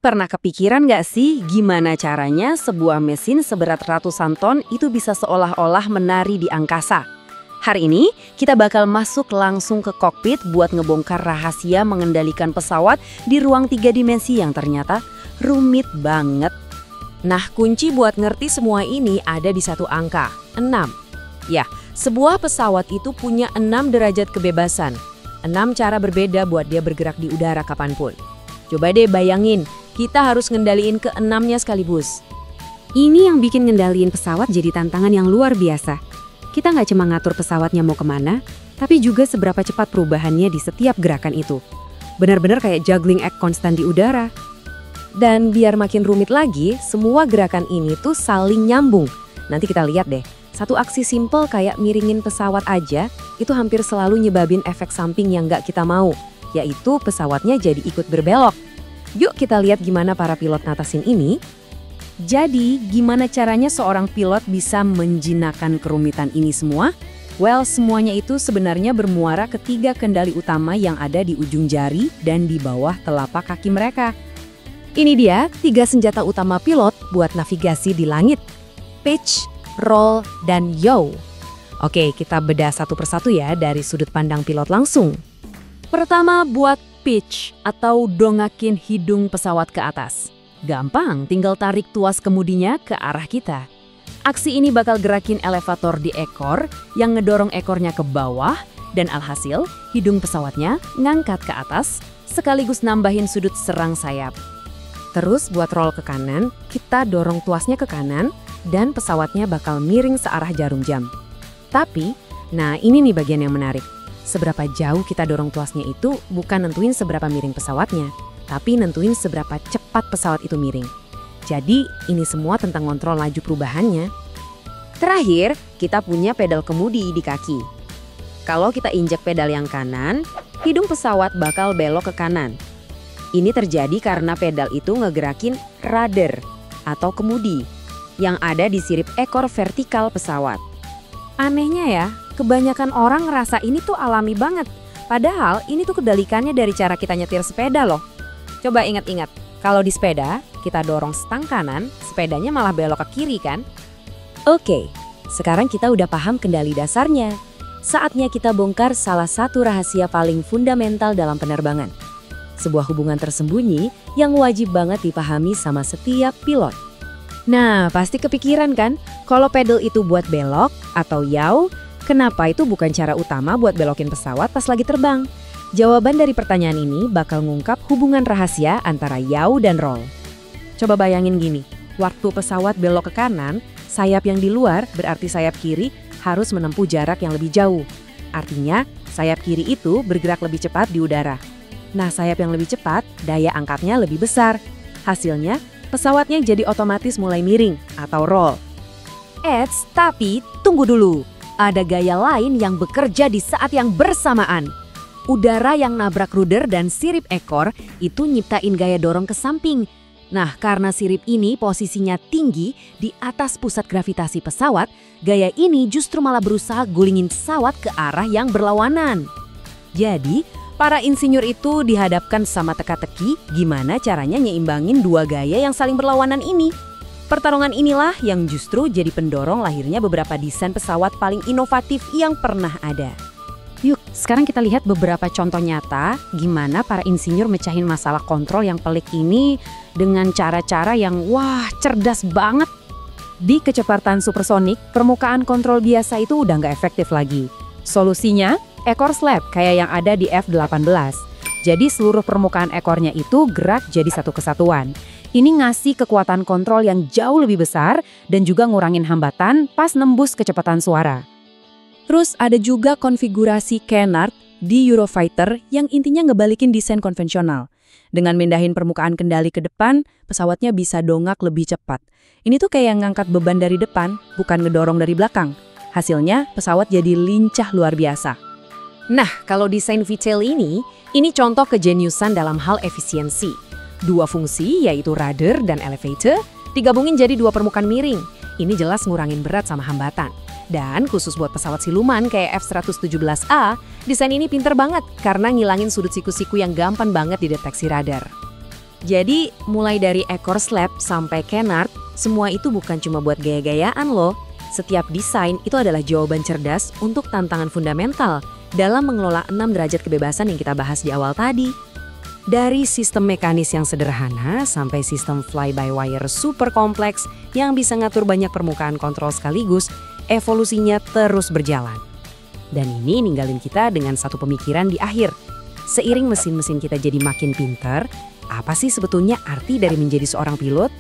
Pernah kepikiran nggak sih gimana caranya sebuah mesin seberat ratusan ton itu bisa seolah-olah menari di angkasa? Hari ini kita bakal masuk langsung ke kokpit buat ngebongkar rahasia mengendalikan pesawat di ruang 3 dimensi yang ternyata rumit banget. Nah, kunci buat ngerti semua ini ada di satu angka, 6. Ya, sebuah pesawat itu punya 6 derajat kebebasan. 6 cara berbeda buat dia bergerak di udara kapanpun. Coba deh bayangin, kita harus ngendaliin ke-6-nya sekaligus. Ini yang bikin ngendaliin pesawat jadi tantangan yang luar biasa. Kita nggak cuma ngatur pesawatnya mau kemana, tapi juga seberapa cepat perubahannya di setiap gerakan itu. Benar-benar kayak juggling act konstan di udara. Dan biar makin rumit lagi, semua gerakan ini tuh saling nyambung. Nanti kita lihat deh, satu aksi simple kayak miringin pesawat aja, itu hampir selalu nyebabin efek samping yang nggak kita mau, yaitu pesawatnya jadi ikut berbelok. Yuk kita lihat gimana para pilot ngatasin ini. Jadi, gimana caranya seorang pilot bisa menjinakkan kerumitan ini semua? Well, semuanya itu sebenarnya bermuara ke 3 kendali utama yang ada di ujung jari dan di bawah telapak kaki mereka. Ini dia 3 senjata utama pilot buat navigasi di langit. Pitch, roll, dan yaw. Oke, kita bedah satu persatu ya dari sudut pandang pilot langsung. Pertama, buat pitch atau dongakin hidung pesawat ke atas. Gampang, tinggal tarik tuas kemudinya ke arah kita. Aksi ini bakal gerakin elevator di ekor yang ngedorong ekornya ke bawah dan alhasil hidung pesawatnya ngangkat ke atas sekaligus nambahin sudut serang sayap. Terus buat roll ke kanan, kita dorong tuasnya ke kanan dan pesawatnya bakal miring searah jarum jam. Tapi, nah ini nih bagian yang menarik. Seberapa jauh kita dorong tuasnya itu bukan nentuin seberapa miring pesawatnya, tapi nentuin seberapa cepat pesawat itu miring. Jadi, ini semua tentang kontrol laju perubahannya. Terakhir, kita punya pedal kemudi di kaki. Kalau kita injak pedal yang kanan, hidung pesawat bakal belok ke kanan. Ini terjadi karena pedal itu ngegerakin rudder atau kemudi yang ada di sirip ekor vertikal pesawat. Anehnya ya, kebanyakan orang ngerasa ini tuh alami banget. Padahal ini tuh kedalikannya dari cara kita nyetir sepeda loh. Coba ingat-ingat, kalau di sepeda kita dorong stang kanan, sepedanya malah belok ke kiri kan? Oke, sekarang kita udah paham kendali dasarnya. Saatnya kita bongkar salah satu rahasia paling fundamental dalam penerbangan. Sebuah hubungan tersembunyi yang wajib banget dipahami sama setiap pilot. Nah, pasti kepikiran kan, kalau pedal itu buat belok atau yaw, kenapa itu bukan cara utama buat belokin pesawat pas lagi terbang? Jawaban dari pertanyaan ini bakal ngungkap hubungan rahasia antara yaw dan roll. Coba bayangin gini, waktu pesawat belok ke kanan, sayap yang di luar berarti sayap kiri harus menempuh jarak yang lebih jauh. Artinya, sayap kiri itu bergerak lebih cepat di udara. Nah, sayap yang lebih cepat, daya angkatnya lebih besar. Hasilnya, pesawatnya jadi otomatis mulai miring atau roll. Tapi tunggu dulu. Ada gaya lain yang bekerja di saat yang bersamaan. Udara yang nabrak rudder dan sirip ekor itu nyiptain gaya dorong ke samping. Nah, karena sirip ini posisinya tinggi di atas pusat gravitasi pesawat, gaya ini justru malah berusaha gulingin pesawat ke arah yang berlawanan. Jadi, para insinyur itu dihadapkan sama teka-teki gimana caranya nyeimbangin 2 gaya yang saling berlawanan ini. Pertarungan inilah yang justru jadi pendorong lahirnya beberapa desain pesawat paling inovatif yang pernah ada. Yuk, sekarang kita lihat beberapa contoh nyata gimana para insinyur mecahin masalah kontrol yang pelik ini dengan cara-cara yang wah cerdas banget. Di kecepatan supersonik, permukaan kontrol biasa itu udah nggak efektif lagi. Solusinya, ekor slab kayak yang ada di F-18. Jadi seluruh permukaan ekornya itu gerak jadi satu kesatuan. Ini ngasih kekuatan kontrol yang jauh lebih besar dan juga ngurangin hambatan pas nembus kecepatan suara. Terus ada juga konfigurasi canard di Eurofighter yang intinya ngebalikin desain konvensional. Dengan mindahin permukaan kendali ke depan, pesawatnya bisa dongak lebih cepat. Ini tuh kayak ngangkat beban dari depan, bukan ngedorong dari belakang. Hasilnya, pesawat jadi lincah luar biasa. Nah, kalau desain VTOL ini contoh kejeniusan dalam hal efisiensi. 2 fungsi, yaitu rudder dan elevator, digabungin jadi 2 permukaan miring. Ini jelas ngurangin berat sama hambatan. Dan khusus buat pesawat siluman kayak F-117A, desain ini pinter banget karena ngilangin sudut siku-siku yang gampang banget dideteksi radar. Jadi, mulai dari ekor slab sampai canard, semua itu bukan cuma buat gaya-gayaan loh. Setiap desain itu adalah jawaban cerdas untuk tantangan fundamental dalam mengelola 6 derajat kebebasan yang kita bahas di awal tadi. Dari sistem mekanis yang sederhana sampai sistem fly-by-wire super kompleks yang bisa ngatur banyak permukaan kontrol sekaligus, evolusinya terus berjalan. Dan ini ninggalin kita dengan satu pemikiran di akhir. Seiring mesin-mesin kita jadi makin pintar, apa sih sebetulnya arti dari menjadi seorang pilot?